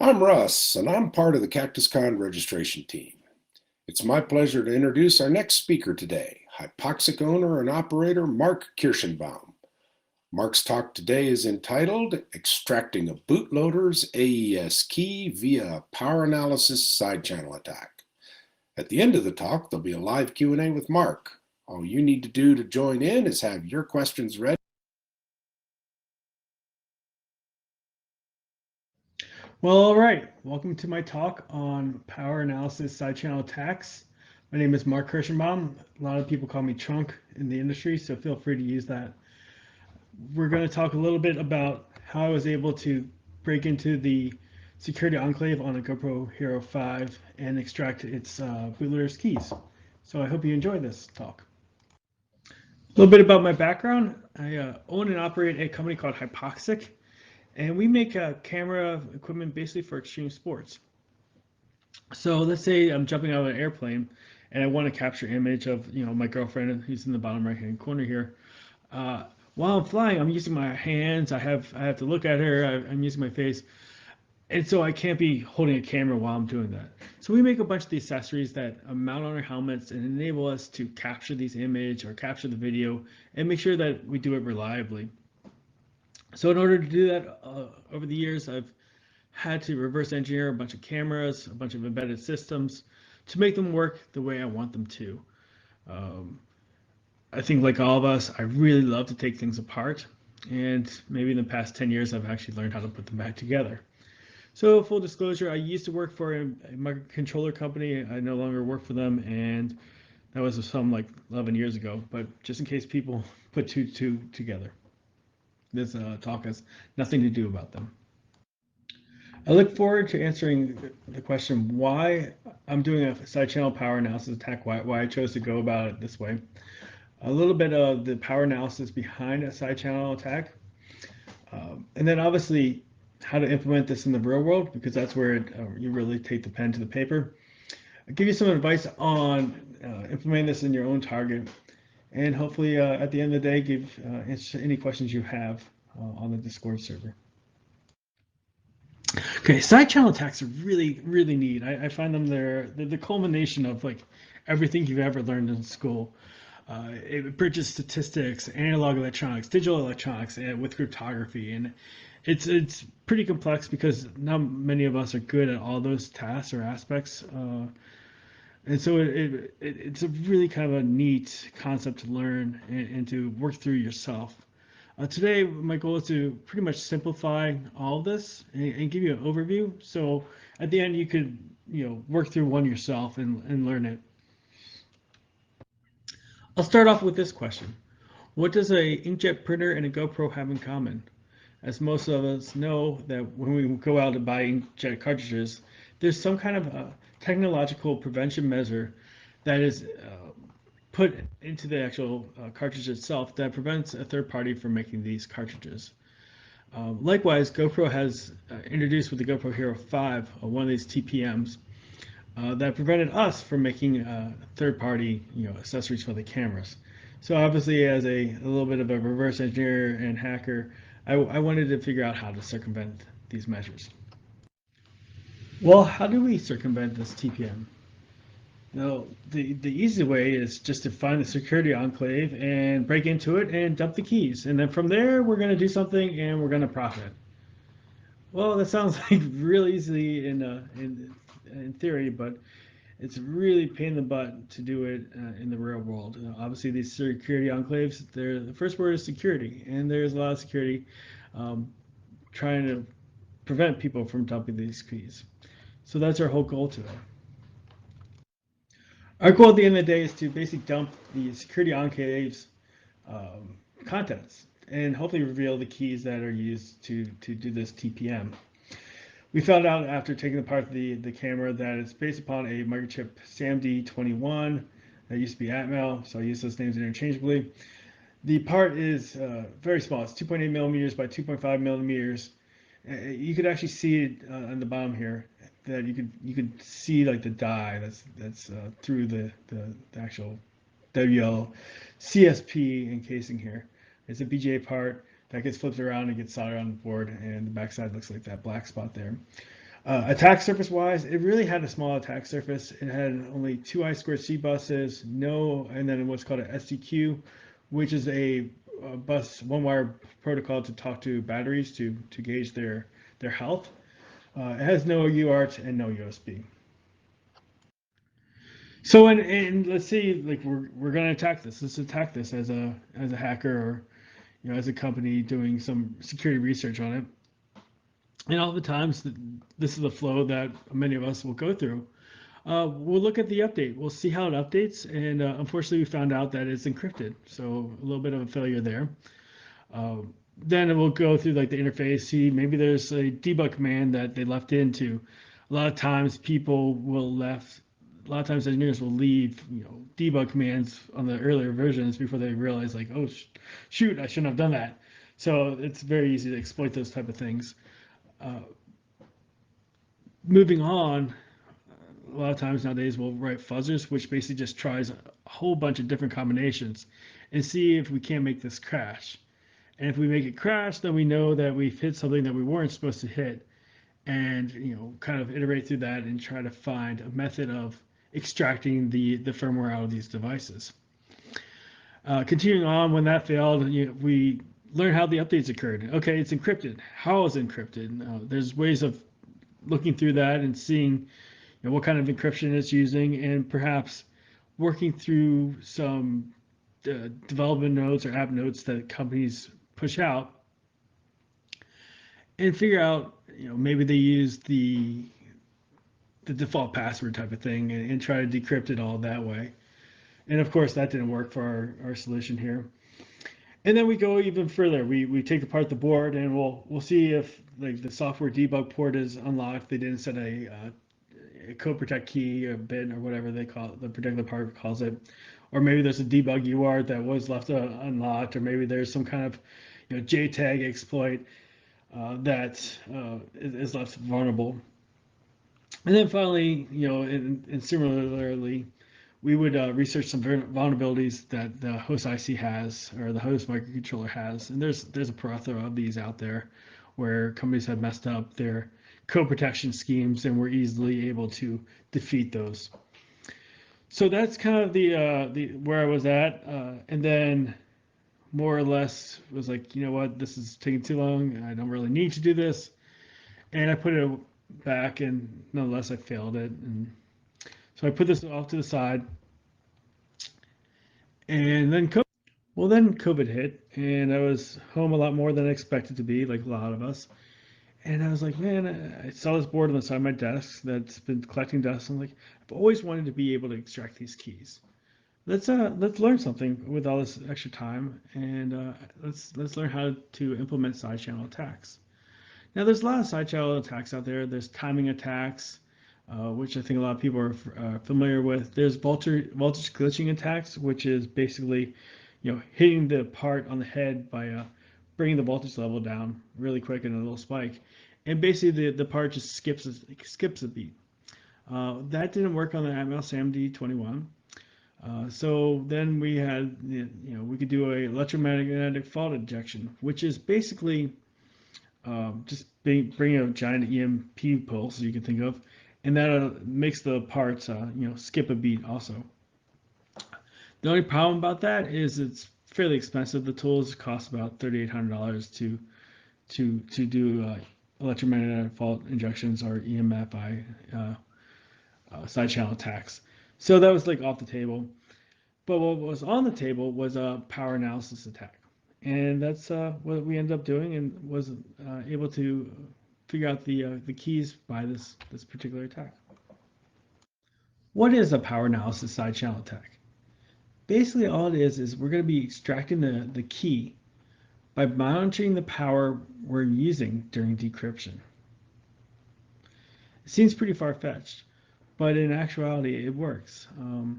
I'm Russ, and I'm part of the CactusCon registration team. It's my pleasure to introduce our next speaker today, Hypoxic owner and operator Mark Kirschenbaum. Mark's talk today is entitled Extracting a Bootloader's AES Key via a Power Analysis Side Channel Attack. At the end of the talk, there'll be a live Q&A with Mark. All you need to do to join in is have your questions ready. Well, all right. Welcome to my talk on power analysis side channel attacks. My name is Mark Kirschenbaum. A lot of people call me Trunk in the industry, so feel free to use that. We're going to talk a little bit about how I was able to break into the security enclave on a GoPro Hero 5 and extract its bootloader's keys. So I hope you enjoy this talk. A little bit about my background. I own and operate a company called Hypoxic, and we make camera equipment basically for extreme sports. So let's say I'm jumping out of an airplane and I want to capture an image of my girlfriend who's in the bottom right hand corner here. While I'm flying, I'm using my hands. I have to look at her. I'm using my face, and so I can't be holding a camera while I'm doing that. So we make a bunch of the accessories that mount on our helmets and enable us to capture these images or capture the video and make sure that we do it reliably. So in order to do that, over the years, I've had to reverse engineer a bunch of cameras, a bunch of embedded systems to make them work the way I want them to. Um, I think, like all of us, I really love to take things apart, and maybe in the past 10 years, I've actually learned how to put them back together. So, full disclosure, I used to work for a microcontroller company. I no longer work for them, and that was some like 11 years ago. But just in case people put two together, this talk has nothing to do about them. I look forward to answering the question why I'm doing a side channel power analysis attack, why I chose to go about it this way. A little bit of the power analysis behind a side channel attack, and then obviously how to implement this in the real world, because that's where you really take the pen to the paper. I'll give you some advice on implementing this in your own target, and hopefully at the end of the day, answer any questions you have on the Discord server. Okay, side channel attacks are really neat. I find them they're the culmination of like everything you've ever learned in school. It bridges statistics, analog electronics, digital electronics, and with cryptography, and it's pretty complex because not many of us are good at all those tasks or aspects. And so it's a really kind of a neat concept to learn and to work through yourself. Today, my goal is to pretty much simplify all of this and give you an overview. So at the end, you could work through one yourself and learn it. I'll start off with this question. What does a inkjet printer and a GoPro have in common? As most of us know that when we go out to buy inkjet cartridges, there's some kind of a technological prevention measure that is put into the actual cartridge itself that prevents a third party from making these cartridges. Likewise, GoPro has introduced with the GoPro Hero 5 one of these TPMs that prevented us from making third-party accessories for the cameras. So obviously, as a little bit of a reverse engineer and hacker, I wanted to figure out how to circumvent these measures. Well, how do we circumvent this TPM? No, the easy way is just to find the security enclave and break into it and dump the keys. And then from there, we're going to do something and we're going to profit. Well, that sounds like real easy in theory, but it's really pain in the butt to do it in the real world. Obviously, these security enclaves, the first word is security, and there's a lot of security trying to prevent people from dumping these keys. So that's our whole goal today. Our goal at the end of the day is to basically dump the security enclave's contents and hopefully reveal the keys that are used to do this TPM. We found out after taking apart the camera that it's based upon a microchip SAMD21 that used to be Atmel, so I use those names interchangeably. The part is very small. It's 2.8 millimeters by 2.5 millimeters. You could actually see it on the bottom here that you could see like the die that's through the actual WL CSP encasing here. It's a BGA part that gets flipped around and gets soldered on the board, and the backside looks like that black spot there. Attack surface wise, it really had a small attack surface. It had only two I2C buses, no, and then what's called an SDQ, which is a bus one wire protocol to talk to batteries to gauge their health. It has no UART and no USB. So and let's see, like we're gonna attack this. Let's attack this as a hacker or as a company doing some security research on it. And all the times this is the flow that many of us will go through. We'll look at the update. We'll see how it updates, and unfortunately, we found out that it's encrypted. So a little bit of a failure there. Uh, then we'll go through like the interface, see maybe there's a debug command that they left into. A lot of times people will left. A lot of times engineers will leave, debug commands on the earlier versions before they realize like, oh shoot, I shouldn't have done that. So it's very easy to exploit those type of things. Uh, Moving on, a lot of times nowadays we'll write fuzzers, which basically just tries a whole bunch of different combinations and see if we can't make this crash. And if we make it crash, then we know that we've hit something that we weren't supposed to hit, and kind of iterate through that and try to find a method of extracting the firmware out of these devices. Continuing on, when that failed, we learn how the updates occurred. Okay, it's encrypted. How is it encrypted? There's ways of looking through that and seeing what kind of encryption it's using, and perhaps working through some development notes or app notes that companies push out, and figure out, maybe they use the default password type of thing, and try to decrypt it all that way. And of course, that didn't work for our solution here. And then we go even further. We take apart the board, and we'll see if like the software debug port is unlocked. They didn't set a code protect key or bit or whatever they call it, the particular part calls it, or maybe there's a debug UART that was left unlocked, or maybe there's some kind of JTAG exploit that is left vulnerable. And then finally, and similarly, we would research some vulnerabilities that the host IC has or the host microcontroller has, and there's a plethora of these out there where companies have messed up their code protection schemes and were easily able to defeat those. So that's kind of the where I was at, and then more or less was like, you know what, this is taking too long. I don't really need to do this, and I put it back, and nonetheless I failed it, and so I put this off to the side, and then COVID hit, and I was home a lot more than I expected to be, like a lot of us. And I was like, man, I saw this board on the side of my desk that's been collecting dust. I'm like, I've always wanted to be able to extract these keys. Let's learn something with all this extra time, and let's learn how to implement side channel attacks. Now, there's a lot of side channel attacks out there. There's timing attacks, which I think a lot of people are familiar with. There's voltage glitching attacks, which is basically, hitting the part on the head by bringing the voltage level down really quick in a little spike, and basically the part just skips a beat. That didn't work on the Atmos MD21. So then we had, we could do a electromagnetic fault injection, which is basically just bring a giant EMP pulse you can think of, and that makes the parts skip a beat also. The only problem about that is it's fairly expensive. The tools cost about $3,800 to do electromagnetic fault injections or EMFI side channel attacks. So that was like off the table. But what was on the table was a power analysis attack, and that's what we ended up doing, and was able to figure out the keys by this particular attack. What is a power analysis side channel attack? Basically, all it is we're going to be extracting the key by monitoring the power we're using during decryption. It seems pretty far-fetched, but in actuality, it works. A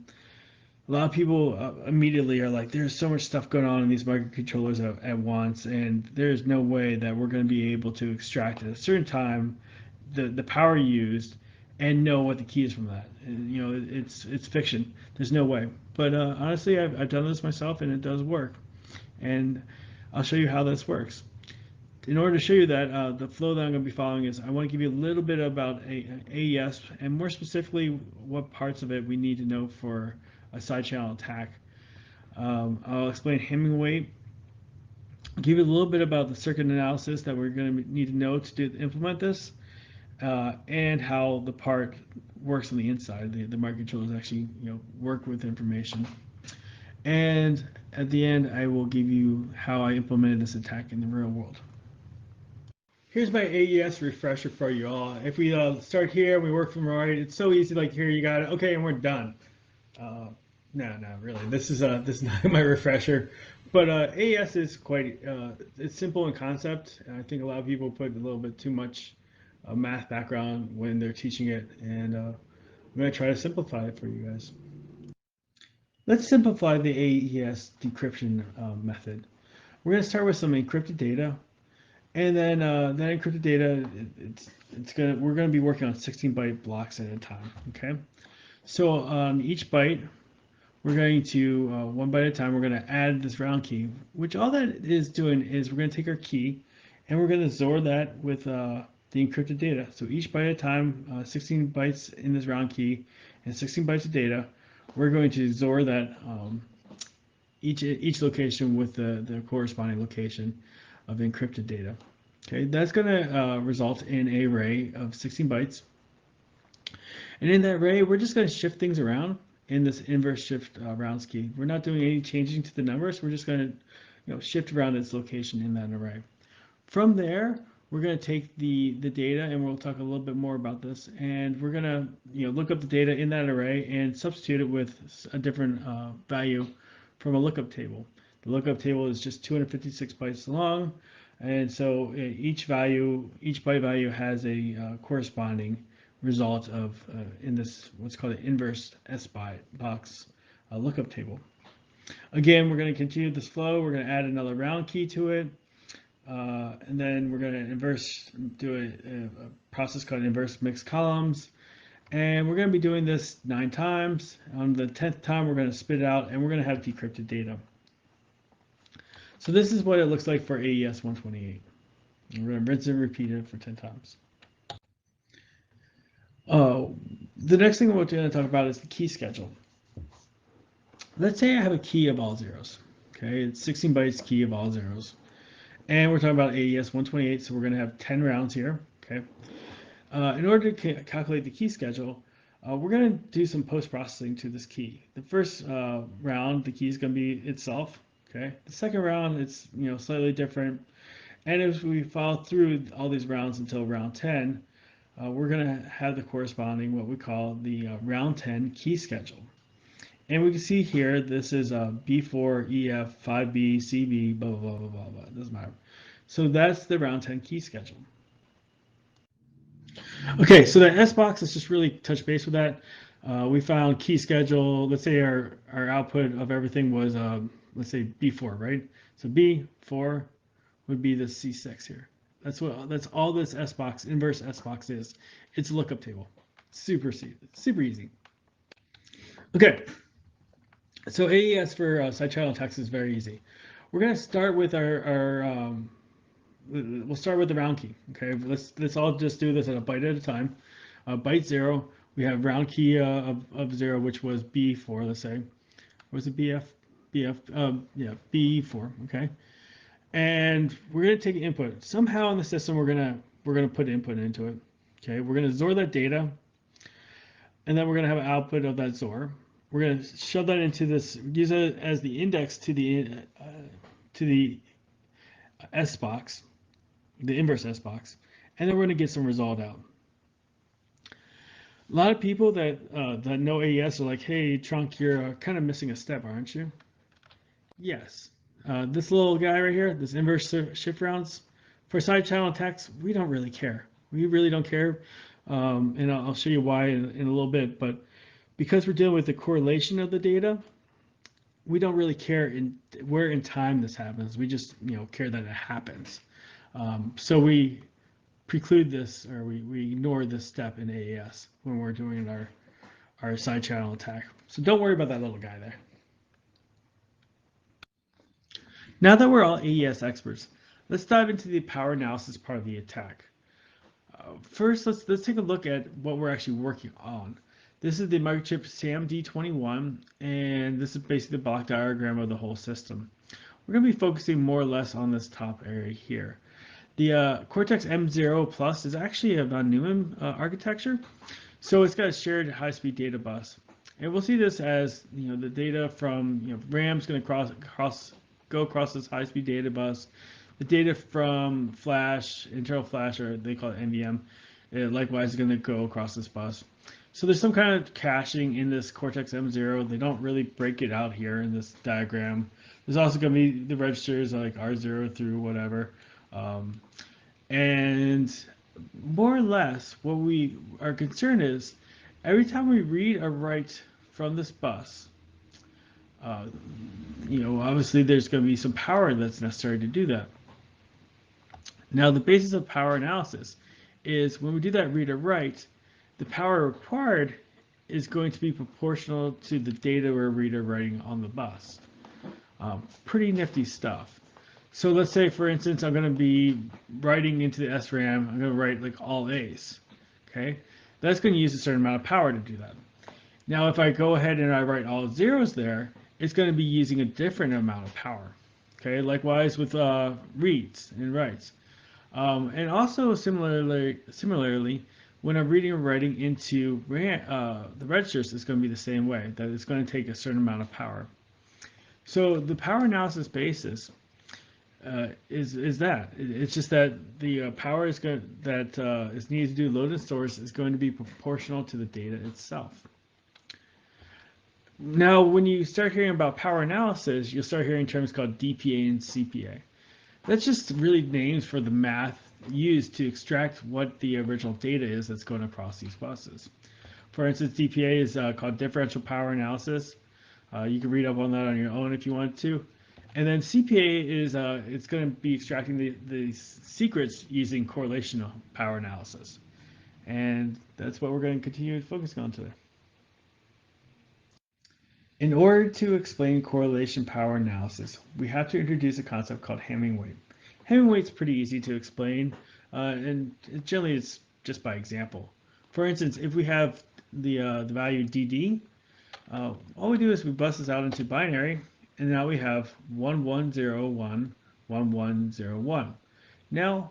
lot of people immediately are like, there's so much stuff going on in these microcontrollers at once, and there's no way that we're going to be able to extract at a certain time the power used and know what the key is from that. And, it's fiction. There's no way. But honestly, I've done this myself, and it does work. And I'll show you how this works. in order to show you that, the flow that I'm going to be following is I want to give you a little bit about AES, and more specifically what parts of it we need to know for a side channel attack. I'll explain Hemming weight, give you a little bit about the circuit analysis that we're going to need to know to implement this, and how the part works on the inside. The microcontrollers actually work with information. And at the end, I will give you how I implemented this attack in the real world. Here's my AES refresher for you all. If we start here, we work from right, it's so easy, like here you got it, okay, and we're done. No, really, this is not my refresher, but AES is quite, it's simple in concept. I think a lot of people put a little bit too much math background when they're teaching it, and I'm going to try to simplify it for you guys. Let's simplify the AES decryption method. We're going to start with some encrypted data. And then that encrypted data, we're gonna be working on 16-byte blocks at a time. Okay. So on each byte, we're going to one byte at a time. We're gonna add this round key, which all that is doing is we're gonna take our key, and we're gonna XOR that with the encrypted data. So each byte at a time, 16 bytes in this round key, and 16 bytes of data. We're going to XOR that each location with the corresponding location of encrypted data. Okay, that's going to result in an array of 16 bytes. And in that array, we're just going to shift things around in this inverse shift rounds key. We're not doing any changing to the numbers. We're just going to shift around its location in that array. From there, we're going to take the data, and we'll talk a little bit more about this. And we're going to look up the data in that array and substitute it with a different value from a lookup table. The lookup table is just 256 bytes long, and so each byte value has a corresponding result of in this what's called an inverse S-box lookup table. Again, we're going to continue this flow. We're going to add another round key to it, and then we're going to do a process called inverse mixed columns. And we're going to be doing this 9 times. On the 10th time, we're going to spit it out, and we're going to have decrypted data. So this is what it looks like for AES 128. We're going to rinse and repeat it for 10 times. The next thing we're going to talk about is the key schedule. Let's say I have a key of all zeros. Okay, it's 16 bytes key of all zeros. And we're talking about AES 128, so we're going to have 10 rounds here. Okay. In order to calculate the key schedule, we're going to do some post-processing to this key. The first round, the key is going to be itself. Okay. The second round, it's slightly different. And as we follow through all these rounds until round 10, we're going to have the corresponding what we call the round 10 key schedule. And we can see here, this is B4, EF, 5B, CB, blah, blah, blah, blah, blah. It doesn't matter. So that's the round 10 key schedule. Okay, so that S-box, let's just really touch base with that. We found key schedule. Let's say our output of everything was, let's say B4, right? So B4 would be the C6 here. That's all this S-box, inverse S-box is. It's a lookup table. Super easy. Okay, so AES for side channel attacks is very easy. We're going to start with we'll start with the round key. Okay, let's all just do this at a byte at a time. Byte 0, we have round key of 0, which was B4. Let's say, was it BF? Yeah, B4. Okay, and we're gonna take input. Somehow in the system, we're gonna put input into it. Okay, we're gonna XOR that data, and then we're gonna have an output of that XOR. We're gonna shove that into this, use it as the index to the S box, the inverse S box, and then we're going to get some result out. A lot of people that know AES are like, hey, Trunk, you're kind of missing a step, aren't you? Yes. This little guy right here, this inverse shift rounds, for side channel attacks, we don't really care. We really don't care, and I'll show you why in a little bit, but because we're dealing with the correlation of the data, we don't really care where in time this happens. We just care that it happens. So we preclude this, or we ignore this step in AES when we're doing our side channel attack. So don't worry about that little guy there. Now that we're all AES experts, Let's dive into the power analysis part of the attack. First, let's take a look at what we're actually working on. This is the microchip SAMD21, and this is basically the block diagram of the whole system. We're going to be focusing more or less on this top area here. The Cortex M0 Plus is actually a von Neumann architecture, so it's got a shared high-speed data bus. And we'll see this as the data from RAM's going to go across this high-speed data bus. The data from flash, internal flash, or they call it NVM, likewise is going to go across this bus. So there's some kind of caching in this Cortex M0. They don't really break it out here in this diagram. There's also going to be the registers like R0 through whatever. And more or less, what our concern is, every time we read or write from this bus, obviously there's going to be some power that's necessary to do that. Now, the basis of power analysis is when we do that read or write, the power required is going to be proportional to the data we're read or writing on the bus. Pretty nifty stuff. So let's say, for instance, I'm going to be writing into the SRAM, I'm going to write like all A's. Okay, that's going to use a certain amount of power to do that. Now, if I go ahead and I write all zeros there, it's going to be using a different amount of power. Okay, likewise with reads and writes. And also similarly, when I'm reading or writing into the registers, it's going to be the same way, that it's going to take a certain amount of power. So the power analysis basis is that. It's just that the power is needed to do load and stores is going to be proportional to the data itself. Now, when you start hearing about power analysis, you'll start hearing terms called DPA and CPA. That's just really names for the math used to extract what the original data is that's going across these buses. For instance, DPA is called differential power analysis. You can read up on that on your own if you want to. And then CPA is it's going to be extracting the secrets using correlational power analysis. And that's what we're going to continue focusing on today. In order to explain correlation power analysis, we have to introduce a concept called Hamming weight. Hamming weight is pretty easy to explain, and generally it's just by example. For instance, if we have the value DD, all we do is we bust this out into binary, and now we have 1101, 1101. Now,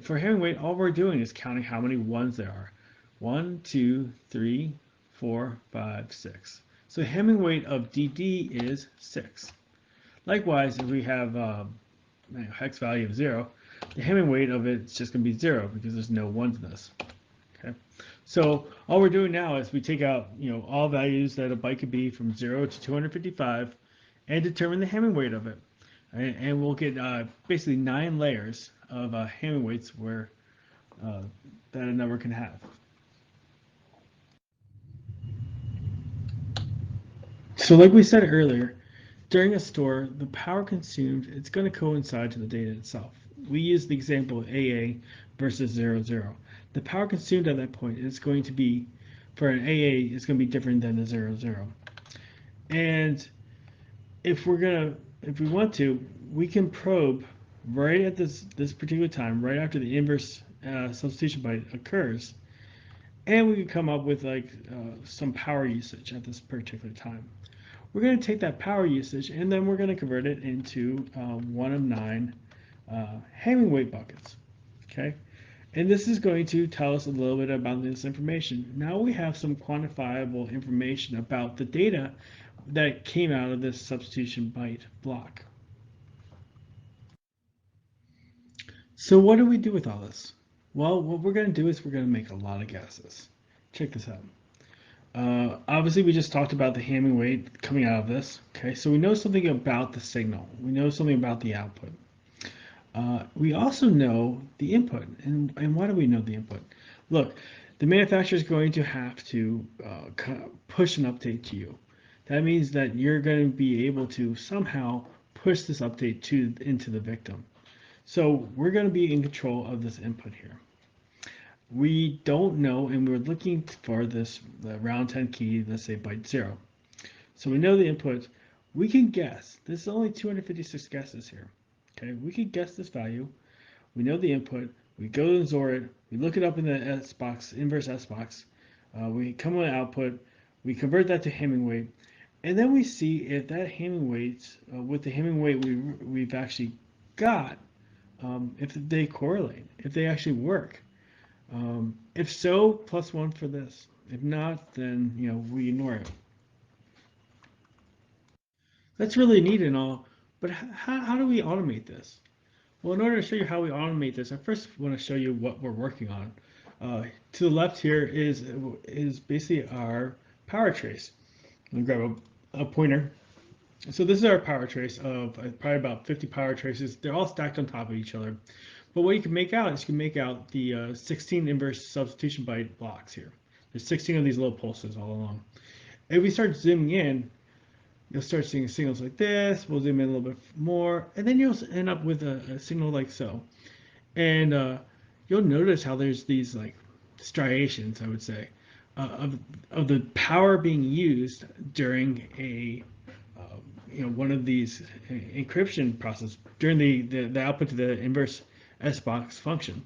for Hamming weight, all we're doing is counting how many ones there are. 1, 2, 3, 4, 5, 6. So Hamming weight of DD is 6. Likewise, if we have hex value of 0, the Hamming weight of it is just going to be 0 because there's no 1s in this. Okay, so all we're doing now is we take out all values that a byte could be from 0 to 255 and determine the Hamming weight of it. And we'll get basically 9 layers of Hamming weights where that a number can have. So like we said earlier, during a store, the power consumed, it's going to coincide to the data itself. We use the example of AA versus 00. The power consumed at that point is going to be, for an AA, it's going to be different than the 00. And if we want to, we can probe right at this particular time, right after the inverse substitution byte occurs, and we can come up with some power usage at this particular time. We're going to take that power usage and then we're going to convert it into one of 9 Hamming weight buckets. Okay, and this is going to tell us a little bit about this information. Now we have some quantifiable information about the data that came out of this substitution byte block. So what do we do with all this? Well, what we're going to do is we're going to make a lot of guesses. Check this out. Obviously, we just talked about the Hamming weight coming out of this. Okay, so we know something about the signal. We know something about the output. We also know the input. And why do we know the input? Look, the manufacturer is going to have to push an update to you. That means that you're going to be able to somehow push this update into the victim. So we're going to be in control of this input here. We don't know, and we're looking for the round 10 key, let's say byte 0. So we know the input. We can guess. This is only 256 guesses here. Okay, we can guess this value. we know the input, we go and XOR it, we look it up in the S box, inverse S box, we come with output, we convert that to Hamming weight, and then we see if that Hamming weight, with the Hamming weight we've actually got, if they correlate, if they actually work. If so, +1 for this. If not, then we ignore it. That's really neat and all, but how do we automate this? Well, in order to show you how we automate this, I first want to show you what we're working on. To the left here is basically our power trace. I'm gonna grab a pointer. So this is our power trace of probably about 50 power traces. They're all stacked on top of each other. But what you can make out is you can make out the 16 inverse substitution byte blocks here. There's 16 of these little pulses all along. If we start zooming in, you'll start seeing signals like this. We'll zoom in a little bit more, and then you'll end up with a signal like so. And you'll notice how there's these like striations, I would say, of the power being used during a one of these encryption process during the output to the inverse S box function.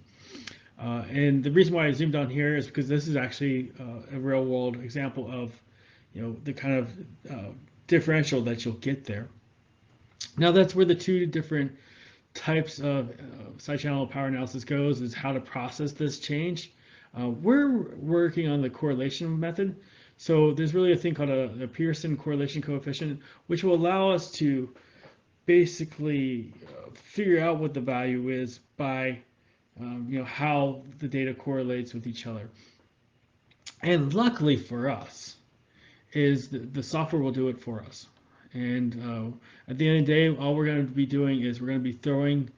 And the reason why I zoomed on here is because this is actually a real world example of the kind of differential that you'll get there. Now that's where the two different types of side channel power analysis goes, is how to process this change. We're working on the correlation method. So there's really a thing called a Pearson correlation coefficient, which will allow us to basically figure out what the value is by how the data correlates with each other. And luckily for us, is the software will do it for us. And at the end of the day, all we're going to be doing is we're going to be throwing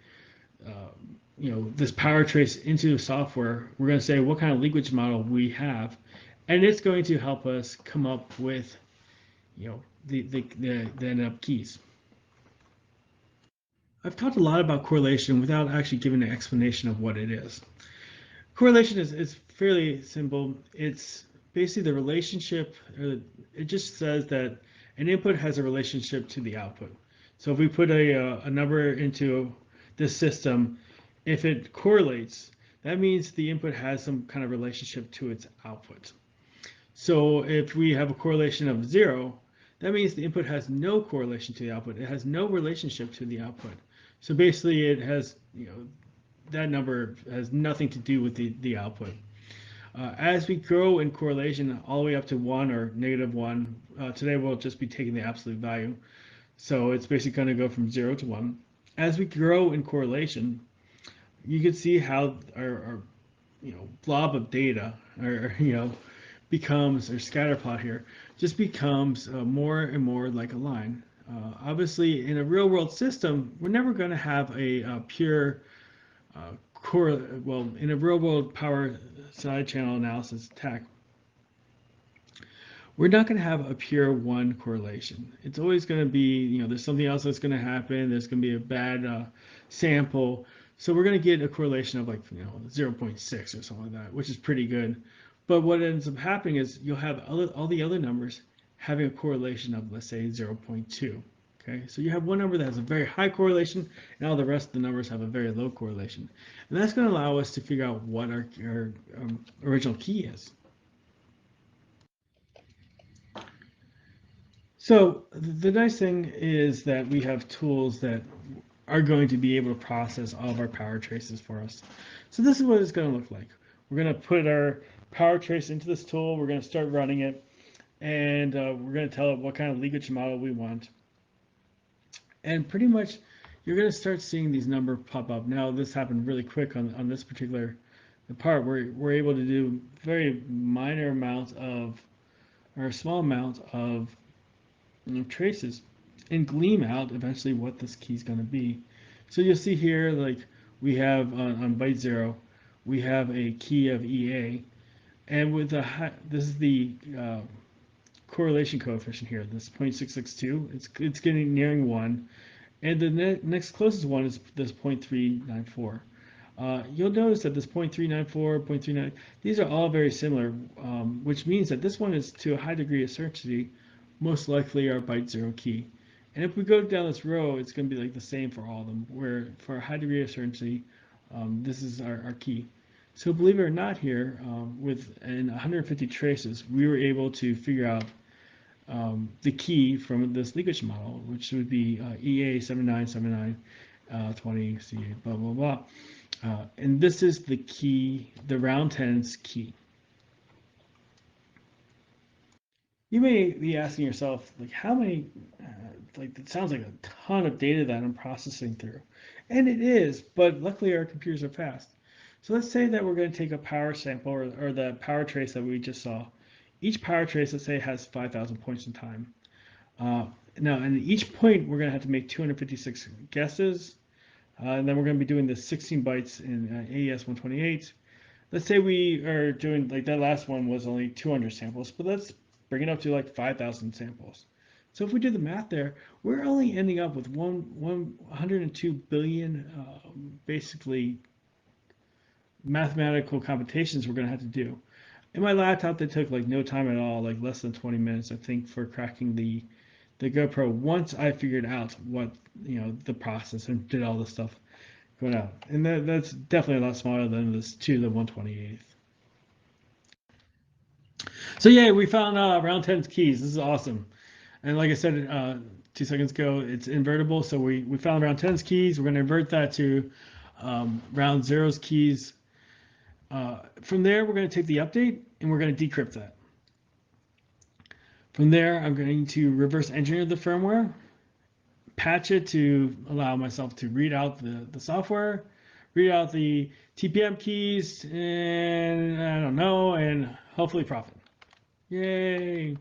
this power trace into the software. We're going to say what kind of language model we have, and it's going to help us come up with the end up keys. I've talked a lot about correlation without actually giving an explanation of what it is. Correlation is fairly simple. It's basically the relationship, it just says that an input has a relationship to the output. So if we put a number into this system, if it correlates, that means the input has some kind of relationship to its output. So if we have a correlation of 0, that means the input has no correlation to the output. It has no relationship to the output. So basically it has, that number has nothing to do with the output. As we grow in correlation all the way up to 1 or -1, today we'll just be taking the absolute value. So it's basically going to go from 0 to 1. As we grow in correlation, you can see how our blob of data, or becomes, or scatter plot here, just becomes more and more like a line. Obviously, in a real world system, we're never going to have a pure in a real world power side channel analysis attack, we're not going to have a pure 1 correlation. It's always going to be, there's something else that's going to happen. There's going to be a bad sample. So we're going to get a correlation of like 0.6 or something like that, which is pretty good. But what ends up happening is you'll have all the other numbers having a correlation of, let's say, 0.2. Okay, so you have one number that has a very high correlation, and all the rest of the numbers have a very low correlation. And that's going to allow us to figure out what our original key is. So the nice thing is that we have tools that are going to be able to process all of our power traces for us. So this is what it's going to look like. We're going to put our power trace into this tool. We're going to start running it, and we're going to tell it what kind of language model we want. And pretty much you're going to start seeing these numbers pop up. Now this happened really quick on this particular part where we're able to do very minor amounts of, or a small amount of traces, and glean out eventually what this key is going to be. So you'll see here, like we have on byte 0, we have a key of EA, and with the this is the correlation coefficient here, this 0.662. It's getting nearing 1, and the next closest one is this 0.394. You'll notice that this 0.394, 0.39, these are all very similar, which means that this one is to a high degree of certainty most likely our byte 0 key. And if we go down this row, it's going to be like the same for all of them, where for a high degree of certainty, This is our key. So believe it or not here, in 150 traces, we were able to figure out the key from this leakage model, which would be EA7979 20 C8 blah blah blah. And this is the key, the round 10's key. You may be asking yourself, like, how many, like, it sounds like a ton of data that I'm processing through. And it is, but luckily our computers are fast. So let's say that we're going to take a power sample or the power trace that we just saw. Each power trace, let's say, has 5,000 points in time. Now, in each point, we're going to have to make 256 guesses. And then we're going to be doing the 16 bytes in AES 128. Let's say we are doing, like, that last one was only 200 samples, but let's bring it up to like 5,000 samples. So if we do the math there, we're only ending up with 102 billion basically mathematical computations we're going to have to do. In my laptop, that took like no time at all, like less than 20 minutes, I think, for cracking the GoPro. Once I figured out what the process and did all the stuff going out, and that's definitely a lot smaller than this to the 128th. So yeah, we found round 10's keys. This is awesome. And like I said 2 seconds ago, it's invertible. So we found round 10's keys. We're going to invert that to round zero's keys. From there, we're going to take the update and we're going to decrypt that. From there, I'm going to reverse engineer the firmware, patch it to allow myself to read out the software, read out the TPM keys, and I don't know, and hopefully profit. Yay!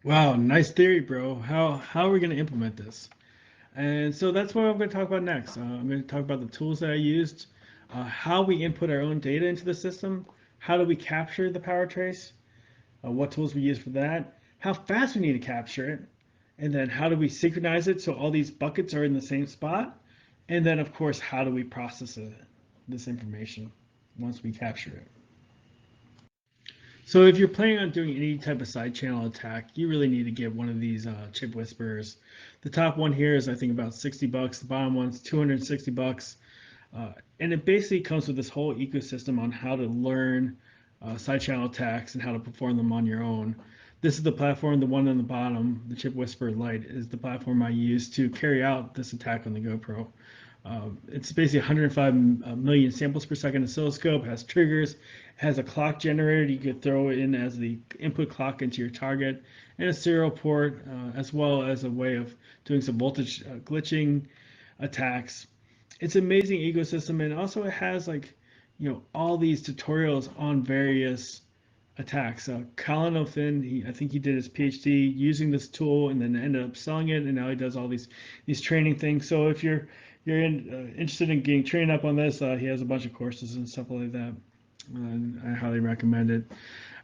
Wow, nice theory, bro. How are we going to implement this? And so that's what I'm going to talk about next. I'm going to talk about the tools that I used, how we input our own data into the system, how do we capture the power trace, what tools we use for that, how fast we need to capture it, and then how do we synchronize it so all these buckets are in the same spot, and then of course how do we process this information once we capture it. So if you're planning on doing any type of side channel attack, you really need to get one of these chip whisperers. The top one here is I think about 60 bucks. The bottom one's 260 bucks. And it basically comes with this whole ecosystem on how to learn side channel attacks and how to perform them on your own. This is the platform, the one on the bottom, the Chip Whisperer Lite, is the platform I use to carry out this attack on the GoPro. It's basically 105 million samples per second oscilloscope, has triggers, has a clock generator you could throw in as the input clock into your target, and a serial port, as well as a way of doing some voltage glitching attacks. It's an amazing ecosystem, and also it has like, all these tutorials on various attacks. Colin O'Finn, I think he did his PhD using this tool, and then ended up selling it, and now he does all these training things. So if you're interested in getting trained up on this, he has a bunch of courses and stuff like that, and I highly recommend it.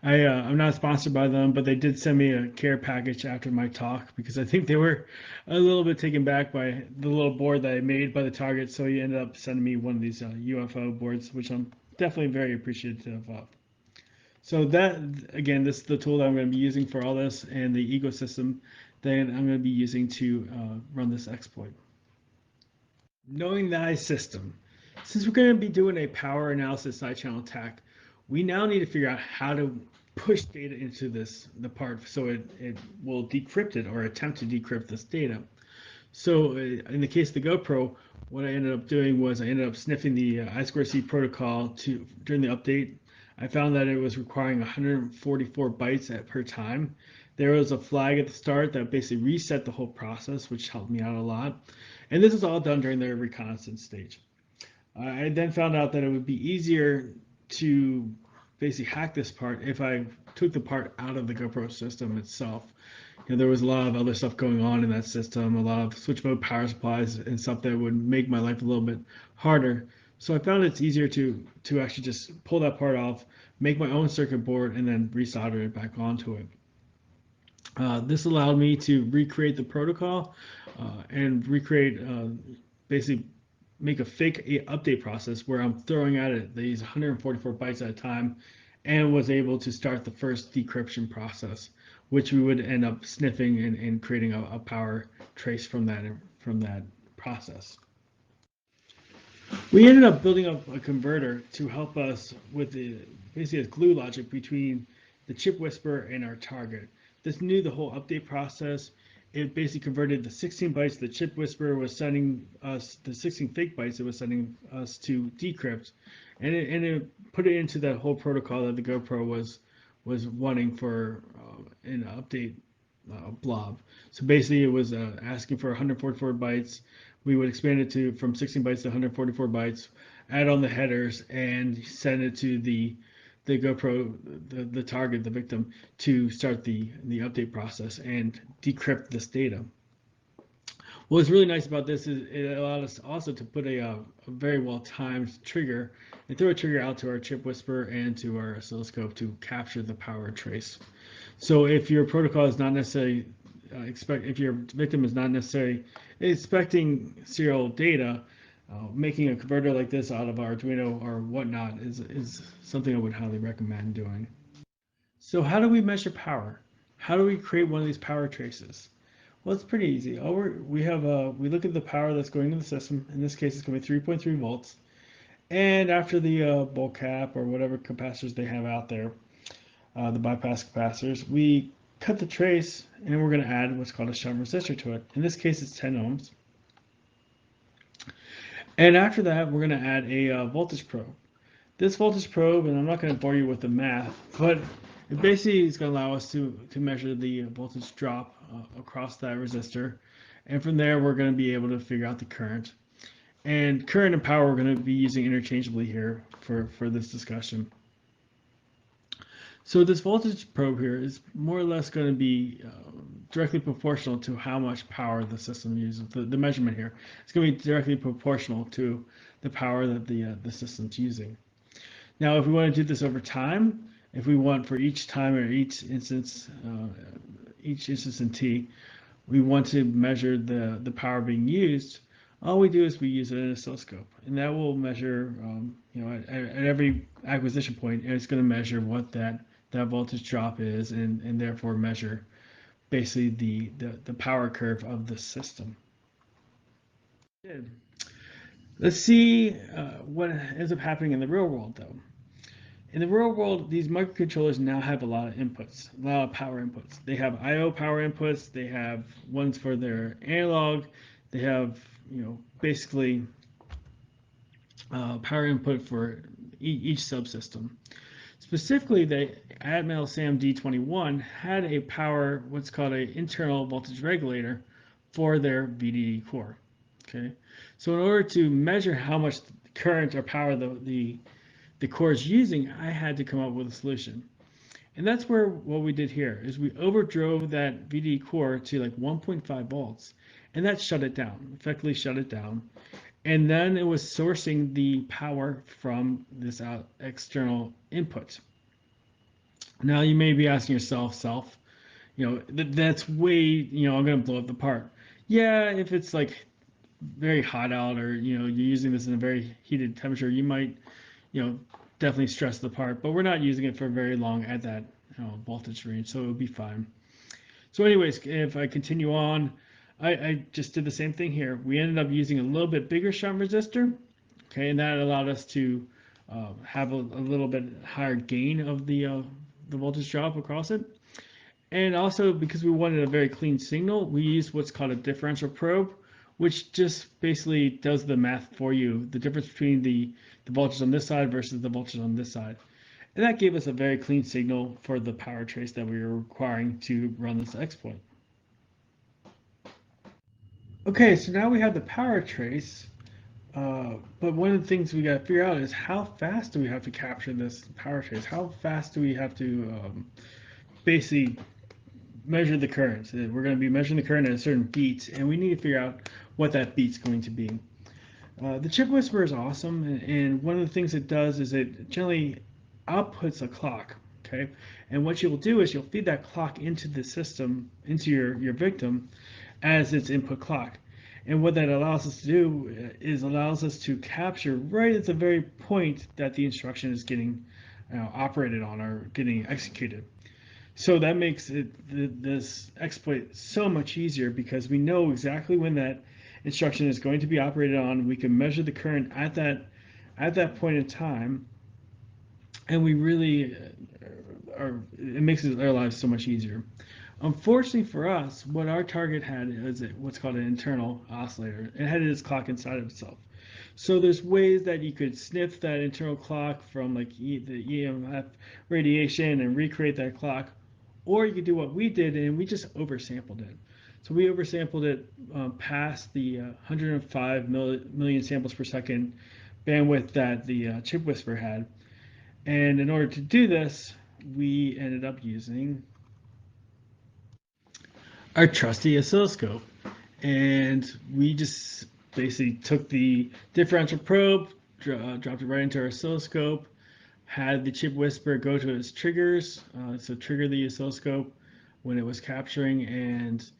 I'm not sponsored by them, but they did send me a care package after my talk because I think they were a little bit taken back by the little board that I made by the target. So he ended up sending me one of these UFO boards, which I'm definitely very appreciative of. So that, again, this is the tool that I'm going to be using for all this and the ecosystem that I'm going to be using to run this exploit. Knowing thy system. Since we're going to be doing a power analysis side channel attack, we now need to figure out how to push data into the part so it will decrypt it or attempt to decrypt this data. So in the case of the GoPro, what I ended up doing was I ended up sniffing the I2C protocol during the update. I found that it was requiring 144 bytes per time. There was a flag at the start that basically reset the whole process, which helped me out a lot. And this is all done during the reconnaissance stage. I then found out that it would be easier to basically hack this part if I took the part out of the GoPro system itself. There was a lot of other stuff going on in that system, a lot of switch mode power supplies and stuff that would make my life a little bit harder. So I found it's easier to actually just pull that part off, make my own circuit board, and then resolder it back onto it. This allowed me to recreate the protocol and recreate, basically make a fake update process where I'm throwing at it these 144 bytes at a time, and was able to start the first decryption process, which we would end up sniffing and creating a power trace from that process. We ended up building up a converter to help us with the basically as glue logic between the chip whisperer and our target. This knew the whole update process. It basically converted the 16 bytes the chip whisperer was sending us, the 16 fake bytes it was sending us to decrypt, and it put it into that whole protocol that the GoPro was wanting for an update blob. So basically, it was asking for 144 bytes. We would expand it to from 16 bytes to 144 bytes, add on the headers, and send it to the GoPro, the target, the victim, to start the update process and decrypt this data. What's really nice about this is it allowed us also to put a very well timed trigger and throw a trigger out to our chip whisperer and to our oscilloscope to capture the power trace. So if your protocol is not necessarily if your victim is not necessarily expecting serial data, making a converter like this out of Arduino or whatnot is something I would highly recommend doing. So how do we measure power? How do we create one of these power traces? Well, it's pretty easy. We look at the power that's going to the system. In this case, it's going to be 3.3 volts. And after the bulk cap or whatever capacitors they have out there, the bypass capacitors, we cut the trace and we're going to add what's called a shunt resistor to it. In this case, it's 10 ohms. And after that, we're going to add a voltage probe. This voltage probe, and I'm not going to bore you with the math, but it basically is going to allow us to measure the voltage drop across that resistor. And from there, we're going to be able to figure out the current. And current and power we're going to be using interchangeably here for this discussion. So this voltage probe here is more or less going to be directly proportional to how much power the system uses. The measurement here is going to be directly proportional to the power that the system's using. Now, if we want to do this over time, if we want for each time or each instance in t, we want to measure the power being used. All we do is we use an oscilloscope, and that will measure, at every acquisition point, it's going to measure what that voltage drop is, and therefore measure basically the power curve of the system. Let's see what ends up happening in the real world, though. In the real world, these microcontrollers now have a lot of inputs, a lot of power inputs. They have I/O power inputs. They have ones for their analog. They have, basically power input for each subsystem. Specifically, the Atmel SAM D21 had a power, what's called an internal voltage regulator for their VDD core. Okay, so in order to measure how much current or power the core is using, I had to come up with a solution. And that's where what we did here is we overdrove that VDD core to like 1.5 volts, and that shut it down, effectively shut it down. And then it was sourcing the power from this external input. Now you may be asking yourself, that's way, I'm going to blow up the part. Yeah, if it's like very hot out, or you're using this in a very heated temperature, you might, definitely stress the part. But we're not using it for very long at that voltage range, so it would be fine. So, anyways, if I continue on, I just did the same thing here. We ended up using a little bit bigger shunt resistor, okay, and that allowed us to have a little bit higher gain of the voltage drop across it. And also, because we wanted a very clean signal, we used what's called a differential probe, which just basically does the math for you, the difference between the voltage on this side versus the voltage on this side. And that gave us a very clean signal for the power trace that we were requiring to run this exploit. Okay, so now we have the power trace, but one of the things we got to figure out is how fast do we have to capture this power trace? How fast do we have to basically measure the current? We're going to be measuring the current at a certain beat, and we need to figure out what that beat's going to be. The chip whisperer is awesome, and one of the things it does is it generally outputs a clock. Okay, and what you'll do is you'll feed that clock into the system, into your victim, as its input clock. And what that allows us to do is allows us to capture right at the very point that the instruction is getting operated on or getting executed. So that makes this exploit so much easier because we know exactly when that instruction is going to be operated on. We can measure the current at that point in time, and we really it makes our lives so much easier. Unfortunately for us, what our target had is what's called an internal oscillator. It had its clock inside of itself. So there's ways that you could sniff that internal clock from like the EMF radiation and recreate that clock, or you could do what we did and we just oversampled it. So we oversampled it past the 105 million samples per second bandwidth that the chip whisper had. And in order to do this, we ended up using our trusty oscilloscope. And we just basically took the differential probe, dropped it right into our oscilloscope, had the chip whisper go to its triggers, so trigger the oscilloscope when it was capturing, and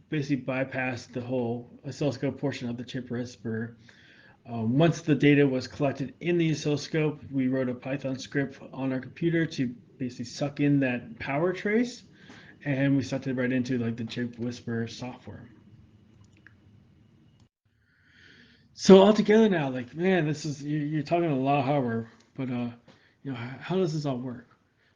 basically bypass the whole oscilloscope portion of the chip whisper. Once the data was collected in the oscilloscope, we wrote a Python script on our computer to basically suck in that power trace, and we sucked it right into like the chip whisper software. So altogether now, like man, this is you're talking a lot of hardware, but how does this all work?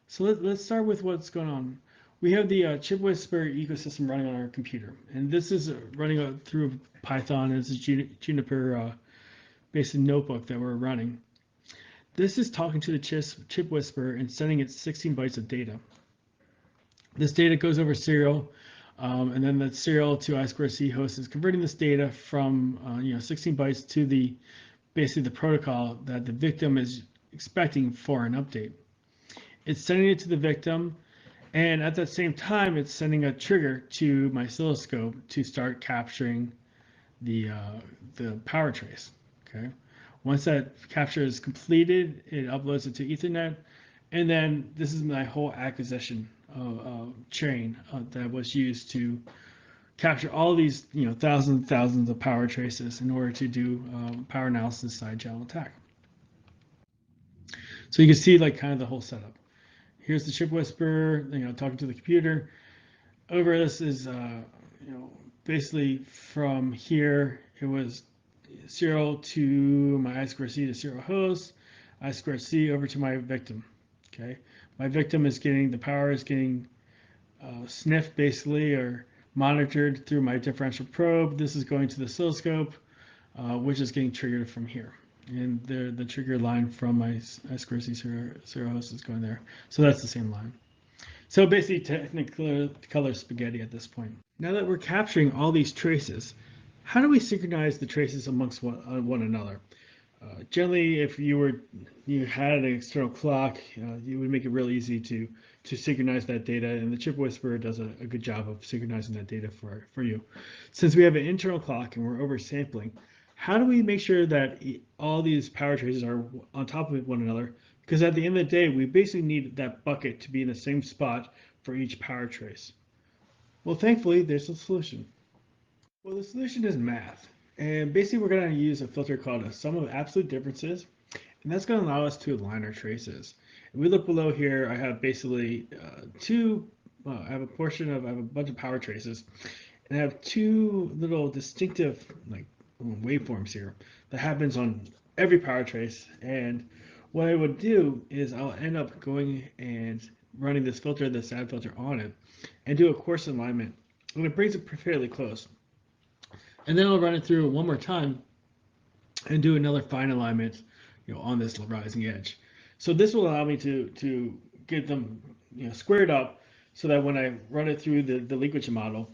So let's start with what's going on. We have the chip whisper ecosystem running on our computer, and this is running through Python. It's a Juniper basic notebook that we're running. This is talking to the chip whisper and sending it 16 bytes of data. This data goes over serial, and then the serial to I2C host is converting this data from 16 bytes to the basically the protocol that the victim is expecting for an update. It's sending it to the victim, and at that same time, it's sending a trigger to my oscilloscope to start capturing the power trace. Okay. Once that capture is completed, it uploads it to Ethernet, and then this is my whole acquisition chain that was used to capture all these thousands and thousands of power traces in order to do power analysis side channel attack. So you can see like kind of the whole setup. Here's the chip whisper, talking to the computer. Over this is basically from here it was serial to my I2C to serial host, I2C over to my victim. Okay, my victim is getting the power is getting sniffed basically or monitored through my differential probe. This is going to the oscilloscope, which is getting triggered from here. And the trigger line from my I2C serial host is going there. So that's the same line. So basically technical color spaghetti at this point. Now that we're capturing all these traces, how do we synchronize the traces amongst one another? Generally, if you had an external clock, you would make it real easy to synchronize that data, and the chip whisperer does a good job of synchronizing that data for you. Since we have an internal clock and we're oversampling, how do we make sure that all these power traces are on top of one another? Because at the end of the day, we basically need that bucket to be in the same spot for each power trace. Well, thankfully, there's a solution. Well, the solution is math. And basically, we're going to use a filter called a sum of absolute differences. And that's going to allow us to align our traces. If we look below here, I have basically I have a bunch of power traces. And I have two little distinctive like waveforms here that happens on every power trace. And what I would do is I'll end up going and running this filter, this add filter on it, and do a coarse alignment. And it brings it fairly close. And then I'll run it through one more time and do another fine alignment, on this rising edge. So this will allow me to get them, squared up, so that when I run it through the linkage model,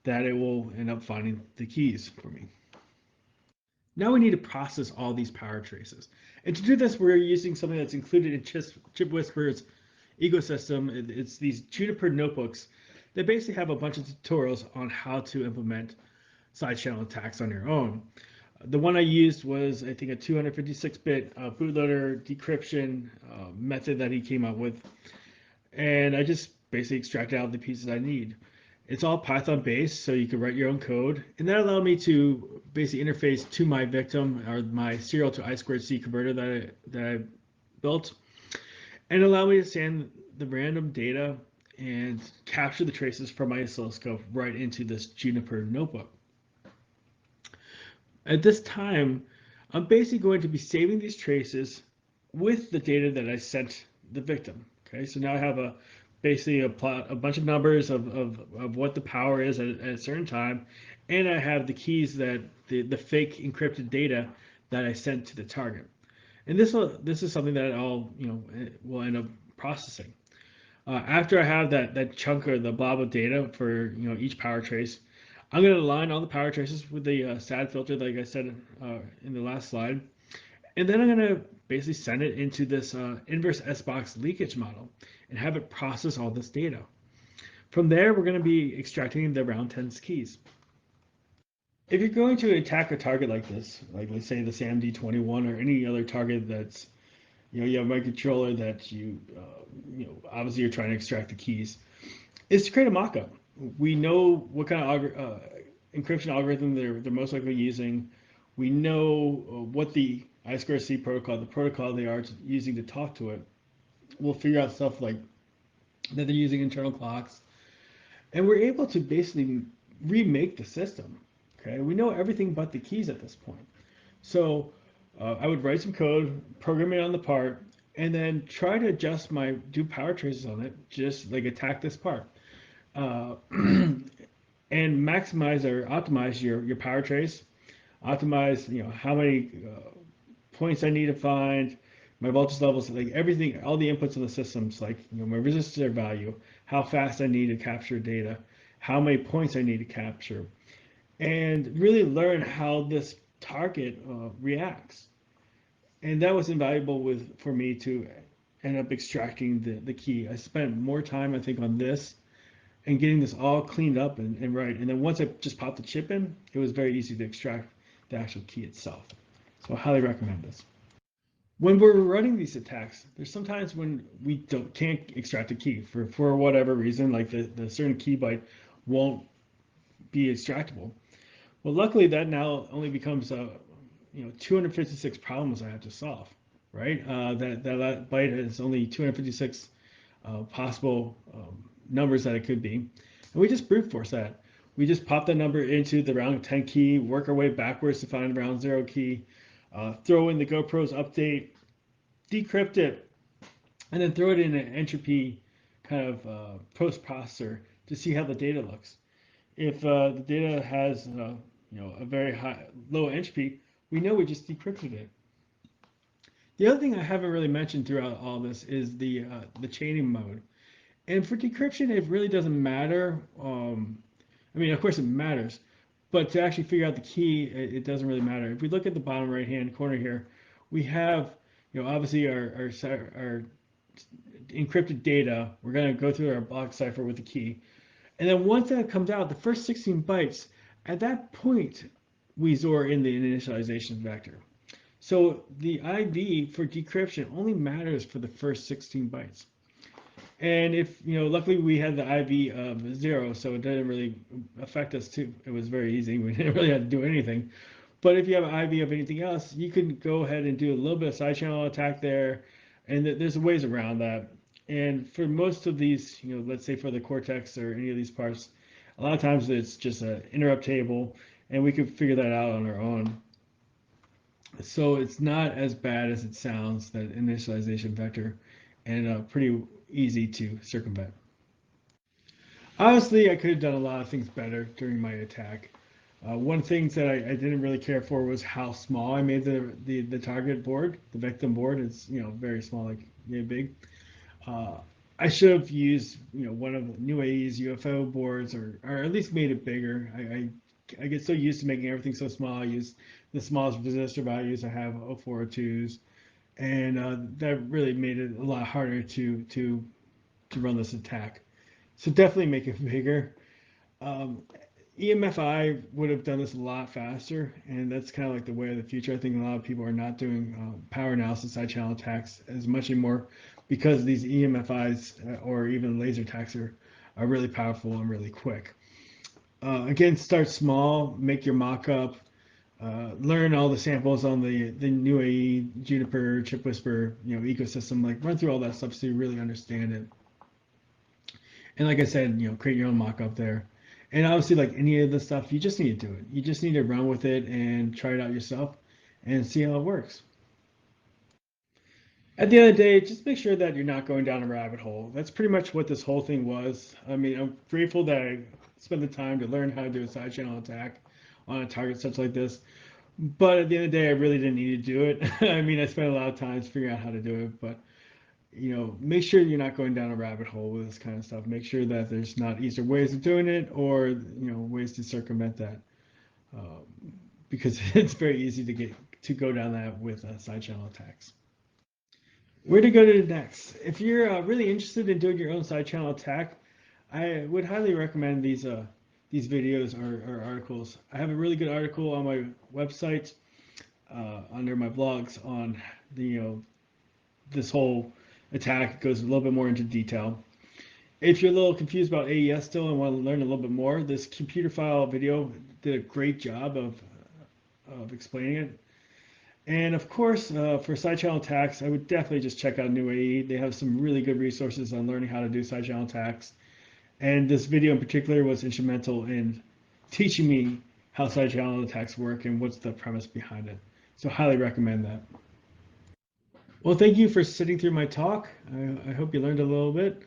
that it will end up finding the keys for me. Now we need to process all these power traces. And to do this, we're using something that's included in Chip Whisper's ecosystem. It's these Juniper notebooks that basically have a bunch of tutorials on how to implement side channel attacks on your own. The one I used was, I think, a 256-bit bootloader decryption method that he came up with. And I just basically extracted out the pieces I need. It's all Python based, so you can write your own code. And that allowed me to basically interface to my victim, or my serial to I2C converter that I built, and allow me to send the random data and capture the traces from my oscilloscope right into this Juniper notebook. At this time, I'm basically going to be saving these traces with the data that I sent the victim. Okay, so now I have basically a plot, a bunch of numbers of what the power is at a certain time, and I have the keys that the fake encrypted data that I sent to the target. And this is something that I'll will end up processing. After I have that chunk or the blob of data for each power trace, I'm going to align all the power traces with the SAD filter, like I said in the last slide, and then I'm going to basically send it into this inverse S-box leakage model and have it process all this data. From there, we're going to be extracting the round 10's keys. If you're going to attack a target like this, like let's say the SAMD21 or any other target that's you have a microcontroller that obviously you're trying to extract the keys, is to create a mockup. We know what kind of encryption algorithm they're most likely using. We know what the I2C protocol, the protocol they are using to talk to it. We'll figure out stuff like that they're using internal clocks, and we're able to basically remake the system. Okay, we know everything but the keys at this point. So I would write some code, program it on the part, and then try to adjust do power traces on it, just like attack this part. Uh, and maximize or optimize your power trace. Optimize, how many points I need to find, my voltage levels, like everything, all the inputs in the systems, like my resistor value, how fast I need to capture data, how many points I need to capture, and really learn how this target reacts. And that was invaluable for me to end up extracting the key. I spent more time, I think, on this and getting this all cleaned up and right. And then once I just popped the chip in, it was very easy to extract the actual key itself. So I highly recommend this. When we're running these attacks, there's sometimes when we can't extract a key for whatever reason, like the certain key byte won't be extractable. Well, luckily that now only becomes 256 problems I have to solve, right? That byte is only 256 possible numbers that it could be. And we just brute force that. We just pop that number into the round 10 key, work our way backwards to find the round 0 key, throw in the GoPro's update, decrypt it, and then throw it in an entropy kind of post processor to see how the data looks. If the data has a very low entropy, we know we just decrypted it. The other thing I haven't really mentioned throughout all this is the chaining mode. And for decryption, it really doesn't matter. I mean, of course it matters, but to actually figure out the key, it doesn't really matter. If we look at the bottom right-hand corner here, we have, obviously our encrypted data. We're going to go through our block cipher with the key. And then once that comes out, the first 16 bytes, at that point, we XOR in the initialization vector. So the IV for decryption only matters for the first 16 bytes. And if, luckily we had the IV of 0, so it didn't really affect us too. It was very easy. We didn't really have to do anything. But if you have an IV of anything else, you can go ahead and do a little bit of side channel attack there. And there's ways around that. And for most of these, let's say for the cortex or any of these parts, a lot of times it's just an interrupt table, and we can figure that out on our own. So it's not as bad as it sounds, that initialization vector, and pretty easy to circumvent. Honestly, I could have done a lot of things better during my attack. One of the things that I didn't really care for was how small I made the target board. The victim board is very small, like big. Uh, I should have used one of the new AES UFO boards, or at least made it bigger. I get so used to making everything so small. I use the smallest resistor values. I have 0402s, and that really made it a lot harder to run this attack. So definitely make it bigger. Um, EMFI would have done this a lot faster, and that's kind of like the way of the future. I think a lot of people are not doing power analysis side channel attacks as much anymore because these EMFIs or even laser attacks are really powerful and really quick. Again, start small, make your mock-up, learn all the samples on the new AE, Juniper, Chip Whisper, ecosystem. Like run through all that stuff so you really understand it. And like I said, create your own mock-up there. And obviously, like any of the stuff, you just need to do it. You just need to run with it and try it out yourself and see how it works. At the end of the day, just make sure that you're not going down a rabbit hole. That's pretty much what this whole thing was. I mean, I'm grateful that I spent the time to learn how to do a side channel attack on a target such like this. But at the end of the day, I really didn't need to do it. I mean, I spent a lot of time figuring out how to do it, but make sure you're not going down a rabbit hole with this kind of stuff. Make sure that there's not easier ways of doing it or ways to circumvent that, um, because it's very easy to go down that with side channel attacks. Where to go to next? If you're really interested in doing your own side channel attack, I would highly recommend these videos or articles. I have a really good article on my website under my blogs on the this whole attack. It goes a little bit more into detail. If you're a little confused about AES still and want to learn a little bit more, this computer file video did a great job of explaining it. And of course, for side channel attacks, I would definitely just check out New AE. They have some really good resources on learning how to do side channel attacks. And this video in particular was instrumental in teaching me how side channel attacks work and what's the premise behind it. So highly recommend that. Well, thank you for sitting through my talk. I hope you learned a little bit.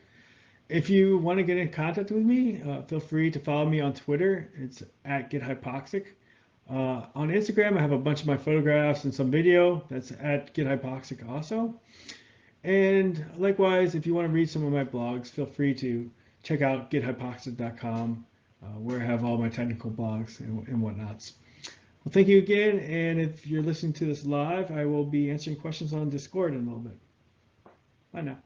If you want to get in contact with me, feel free to follow me on Twitter. It's at GetHypoxic. On Instagram, I have a bunch of my photographs and some video. That's at GetHypoxic also. And likewise, if you want to read some of my blogs, feel free to check out gethypoxic.com, where I have all my technical blogs and whatnots. Well, thank you again. And if you're listening to this live, I will be answering questions on Discord in a little bit. Bye now.